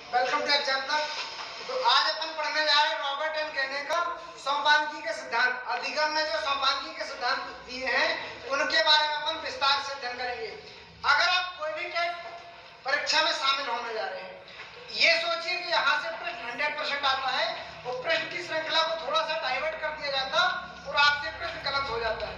Welcome to exam तक। तो आज अपन पढ़ने जा रहे हैं रॉबर्ट एंड केने का संपादकीय के सिद्धांत। अधिगम में जो संपादकीय के सिद्धांत दिए हैं उनके बारे में अपन विस्तार से अध्ययन करेंगे। अगर आप कोई भी टेट परीक्षा में शामिल होने जा रहे हैं तो ये सोचिए कि यहाँ से प्रश्न 100% आता है और प्रश्न की श्रृंखला को थोड़ा सा डाइवर्ट कर दिया जाता और आपसे प्रश्न गलत हो जाता है।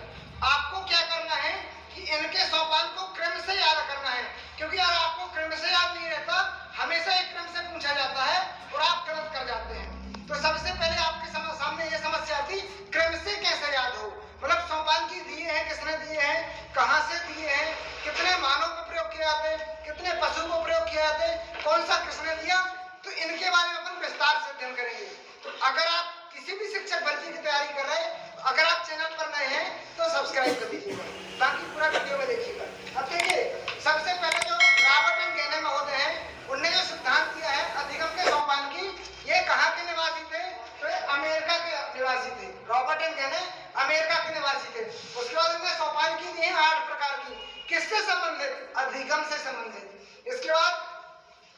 आपको क्या करना है कि इनके सोपान को क्रम से याद करना है, क्योंकि अगर आपको क्रम से याद नहीं रहता, हमेशा एक क्रम से पूछा जाता है और आप गलत कर जाते हैं। तो सबसे पहले आपके सामने ये समस्या आती, क्रम से कैसे याद हो, मतलब सोपान की दिए हैं, किसने दिए हैं, कहां से दिए हैं, कितने मानों में प्रयोग किए जाते हैं, कितने पशु को प्रयोग किया जाते हैं, कौन सा किसने दिया, तो इनके बारे में अपन विस्तार से अध्ययन करेंगे। तो अगर आप किसी भी शिक्षक भर्ती की तैयारी कर रहे हैं, अगर आप चैनल पर नए हैं तो सब्सक्राइब कर दीजिएगा, बाकी पूरा वीडियो में देखिएगा। अब देखिए, सबसे पहले जो रॉबर्ट एंड केने महोदय हैं, उनने जो सिद्धांत दिया है अधिगम के सोपान की, ये कहाँ के निवासी थे, तो ये अमेरिका के निवासी थे। रॉबर्ट एंड केने अमेरिका के निवासी थे। उसके बाद उन्होंने सोपान की दी है 8 प्रकार की, किससे संबंधित, अधिगम से संबंधित। इसके बाद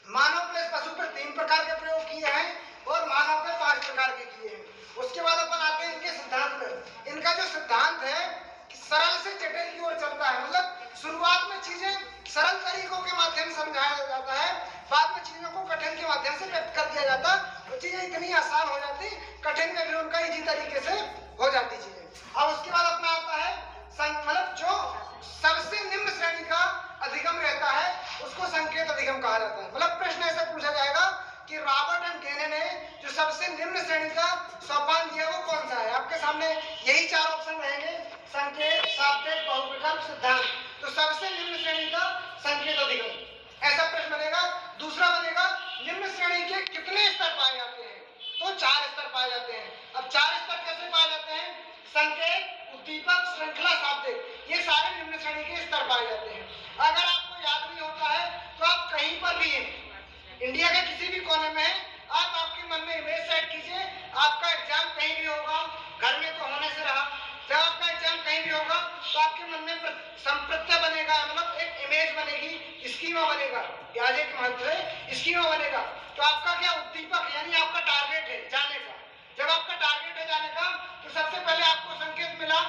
मानव प्लस पशु पर 3 प्रकार के प्रयोग किए हैं और मानव पे 5 प्रकार के किए हैं। उसके बाद अपन आते हैं इनके सिद्धांत में। इनका जो सिद्धांत है सरल से जटिल की ओर चलता है, मतलब शुरुआत में चीजें सरल तरीकों के माध्यम से समझाया जाता है, बाद में चीजों को कठिन के माध्यम से व्यक्त कर दिया जाता है, तो चीजें इतनी आसान हो जाती, कठिन में भी उनका इजी तरीके से हो जाती चीजें। अब उसके बाद अपना आता है मतलब जो सबसे निम्न श्रेणी का अधिगम रहता है उसको संकेत अधिगम कहा जाता है। मतलब प्रश्न ऐसा पूछा जाएगा कि रॉबर्ट एंड केने ने जो सबसे निम्न श्रेणी का सोपान दिया वो कौन सा है। आपके सामने यही 4 ऑप्शन रहेंगे, संकेत, सापेक्ष, बहुविकल्प, सिद्धांत। तो सबसे निम्न श्रेणी का संकेत अधिगम, ऐसा प्रश्न बनेगा। दूसरा बनेगा निम्न श्रेणी के कितने स्तर पाए जाते हैं, तो 4 स्तर पाए जाते हैं। अब 4 स्तर कैसे पाए जाते हैं, संकेत, उद्दीपक, श्रृंखला, शाब्दिक, ये सारे निम्न श्रेणी के स्तर पाए जाते हैं। अगर आपको याद नहीं होता है तो आप कहीं पर भी इंडिया के किसी भी कोने में है, आप आपके मन में इमेज सेट कीजिए, आपका एग्जाम कहीं भी होगा, घर में तो होने से रहा, जब आपका एग्जाम कहीं भी होगा तो आपके मन में संप्रत्यय बनेगा, मतलब एक इमेज बनेगी, स्कीमा बनेगा, याद एक महत्व है, स्कीमा बनेगा। तो आपका क्या उद्दीपक यानी आपका टारगेट है जाने का। जब आपका टारगेट है जाने का तो सबसे पहले आपको संकेत मिला,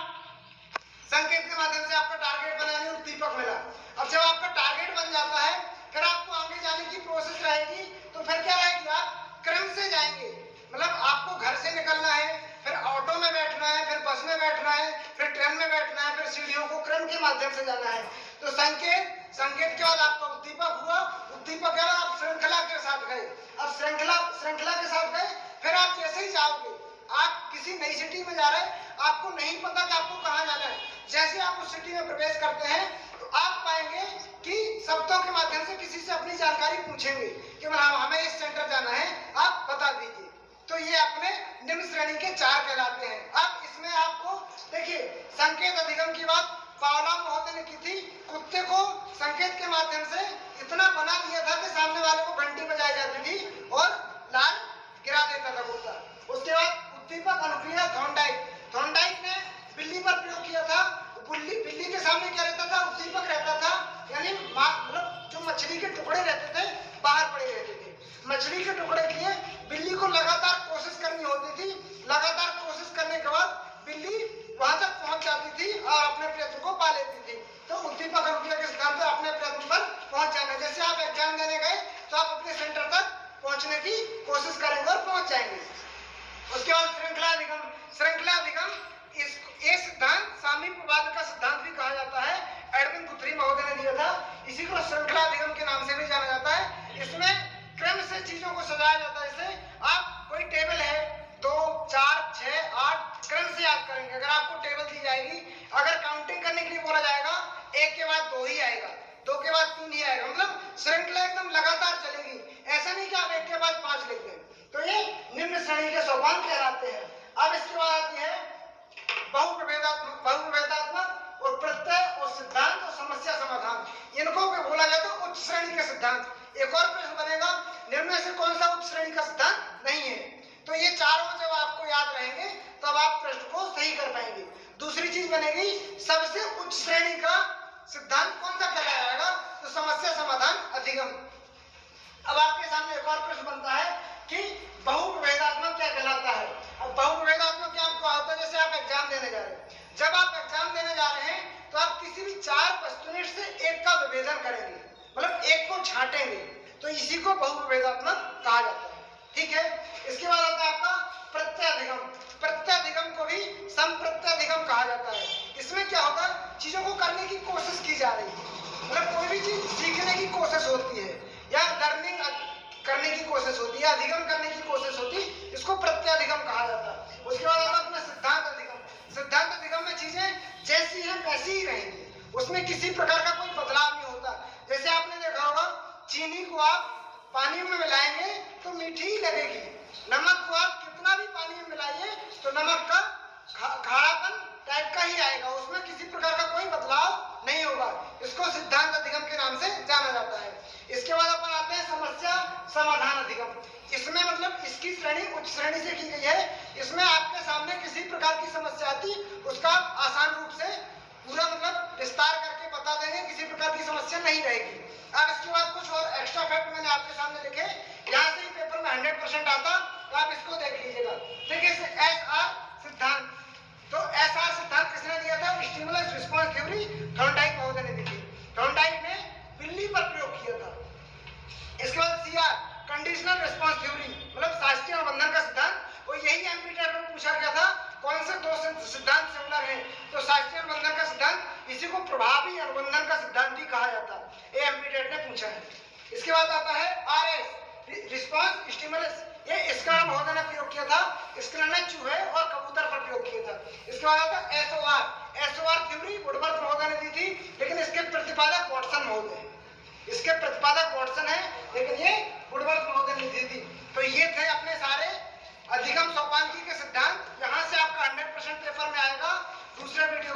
संकेत के माध्यम से आपका टारगेट बनाने उद्दीपक मिला। अब जब आपका टारगेट बन जाता है फिर आपको आगे जाने की प्रोसेस रहेगी, तो फिर क्या रहेगी, आप क्रम से जाएंगे, मतलब आपको घर से निकलना है, फिर ऑटो में बैठना है, फिर बस में बैठना है, फिर ट्रेन में बैठना है, फिर सीढ़ियों को क्रम के माध्यम से जाना है। तो संकेत, संकेत के बाद आपका उद्दीपक हुआ, उद्दीपक के बाद आप श्रृंखला के साथ गए। अब श्रृंखला के साथ गए, फिर आप जैसे ही जाओगे, आप किसी नई सिटी में जा रहे हैं, आपको नहीं पता कि आपको कहाँ जाना है, जैसे आप उस सिटी में प्रवेश करते हैं तो आप पाएंगे कि शब्दों के माध्यम से किसी से अपनी जानकारी पूछेंगे कि हमें इस सेंटर जाना है, आप बता दीजिए। तो ये अपने निम्न श्रेणी के 4 कहलाते हैं। अब इसमें आपको देखिए, संकेत अधिगम की बात पावला महोदय ने की थी, कुत्ते को संकेत के माध्यम से इतना बना दिया था कि सामने वाले को घंटी बजाई जाती थी और लाल गिरा देता था कुत्ता। उसके बाद उद्दीपक अनुक्रिया थॉर्नडाइक ने बिल्ली पर प्रयोग किया था। बिल्ली के सामने क्या रहता था, उद्दीपक रहता था, यानी मतलब जो मछली के टुकड़े रहते थे बाहर पड़े रहते थे, मछली के टुकड़े के लिए बिल्ली को लगातार कोशिश करनी होती थी। लगातार कोशिश करने के बाद बिल्ली वहां तक पहुंच जाती थी और अपने प्रयत्न को पा लेती थी। तो उद्दीपक अनुक्रिया के सिद्धांत से अपने प्रयत्न पर पहुंच जाना, जैसे आप एग्जाम देने गए तो आप अपने सेंटर तक पहुंचने की कोशिश करेंगे और पहुंच जाएंगे। उसके बाद श्रृंखला अधिगम, ये सिद्धांत सामीप्यवाद का सिद्धांत भी कहा जाता है, एडविन गुथरी महोदय ने दिया था, इसी को श्रृंखला अधिगम के नाम से भी जाना जाता है। इसमें क्रम से चीजों को सजाया जाता है। जैसे आप कोई टेबल है 2 4 6 8 क्रम से याद करेंगे। अगर आपको टेबल दी जाएगी, अगर काउंटिंग करने के लिए बोला जाएगा, 1 के बाद 2 ही आएगा, 2 के बाद 3 ही आएगा, मतलब श्रृंखला एकदम लगातार चलेगी। ऐसा नहीं कि आप 1 के बाद 5 लिख दें। तो ये निम्न श्रेणी के सोपान कहलाते हैं। अब इसके बाद आती है बहुप्रभेदात्मक और प्रत्यय और सिद्धांत और समस्या समाधान, इनको भी बोला जाता है उच्च श्रेणी के सिद्धांत। एक और प्रश्न बनेगा, निम्न में से कौन सा उच्च श्रेणी का सिद्धांत नहीं है। तो ये चारों जब आपको याद रहेंगे तब आप प्रश्न को सही कर पाएंगे। दूसरी चीज बनेगी, सबसे उच्च श्रेणी का सिद्धांत कौन सा कहलाएगा, तो समस्या समाधान अधिगम। अब आपके सामने एक और प्रश्न जब आप एग्जाम देने जा रहे हैं तो आप किसी भी 4 वस्तुनिष्ठ से एक का विभेदन करेंगे, मतलब एक को छांटेंगे, तो इसी को बहुविभेदात्मक कहा जाता है। ठीक है, इसके बाद आता है आपका प्रत्यधिगम। प्रत्यधिगम को भी समप्रत्यधिगम कहा जाता है। इसमें क्या होगा, चीजों को करने की कोशिश की जा रही है, मतलब कोई भी चीज सीखने की कोशिश होती है या लर्निंग करने की कोशिश होती है, अधिगम करने की कोशिश होती है, इसको प्रत्यधिगम कहा जाता है। उसके बाद आता है अपना सिद्धांत अधिगम। सिद्धांत अधिगम में चीजें जैसी हैं वैसी ही रहेंगी, उसमें किसी प्रकार का कोई बदलाव नहीं होता। जैसे आपने देखा होगा, चीनी को आप पानी में मिलाएंगे तो मीठी ही लगेगी, नमक को आप कितना भी पानी में मिलाइए तो नमक का खारापन टाइप का ही आएगा, उसमें किसी प्रकार का कोई बदलाव नहीं होगा। इसको सिद्धांत अधिगम के नाम से जाना जाता है। इसके बाद अपन आते हैं समस्या समाधान अधिगम। इसमें मतलब इसकी श्रेणी उच्च श्रेणी से की गई है। इसमें आपके सामने किसी प्रकार की समस्या आती, उसका आसान रूप से पूरा मतलब विस्तार करके बता देंगे, किसी प्रकार की समस्या नहीं रहेगी। अब इसके बाद कुछ और एक्स्ट्रा फैक्ट मैंने आपके सामने लिखे, यहाँ से ही पेपर में 100% आता, तो आप इसको देख लीजिएगा। ठीक है, SR सिद्धांत। तो SR सिद्धांत किसने दिया था? स्टिमुलस रिस्पांस थ्योरी थॉर्नडाइक महोदय ने दी थी। थॉर्नडाइक ने बिल्ली पर प्रयोग किया था। इसके बाद CR कंडीशनल रिस्पांस थ्योरी, मतलब शास्त्रीय अनुबंधन का सिद्धांत। और यही एमपीटेट में पूछा गया था, कौन से दो सिद्धांत सिमिलर हैं? तो शास्त्रीय अनुबंधन का सिद्धांत, इसी को प्रभावी अनुबंधन का सिद्धांत भी कहा जाता है, ये एमपीटेट ने पूछा है। इसके बाद आता है RS रिस्पांस स्टिमुलस, ये स्कर्नर महोदय ने प्रयोग किया था। स्कर्नर ने चूहे और कबूतर पर प्रयोग किया था। इसके बाद आता है SOR थ्योरी वुडवर्थ महोदय ने दी थी, लेकिन इसके प्रतिपादक वाटसन महोदय, इसके प्रतिपादक वाटसन है, लेकिन ये वुडवर्थ महोदय ने दी थी। तो ये थे अपने सारे अधिगम सोपानकी के सिद्धांत। यहाँ से आपका 100% पेपर में आएगा। दूसरे वीडियो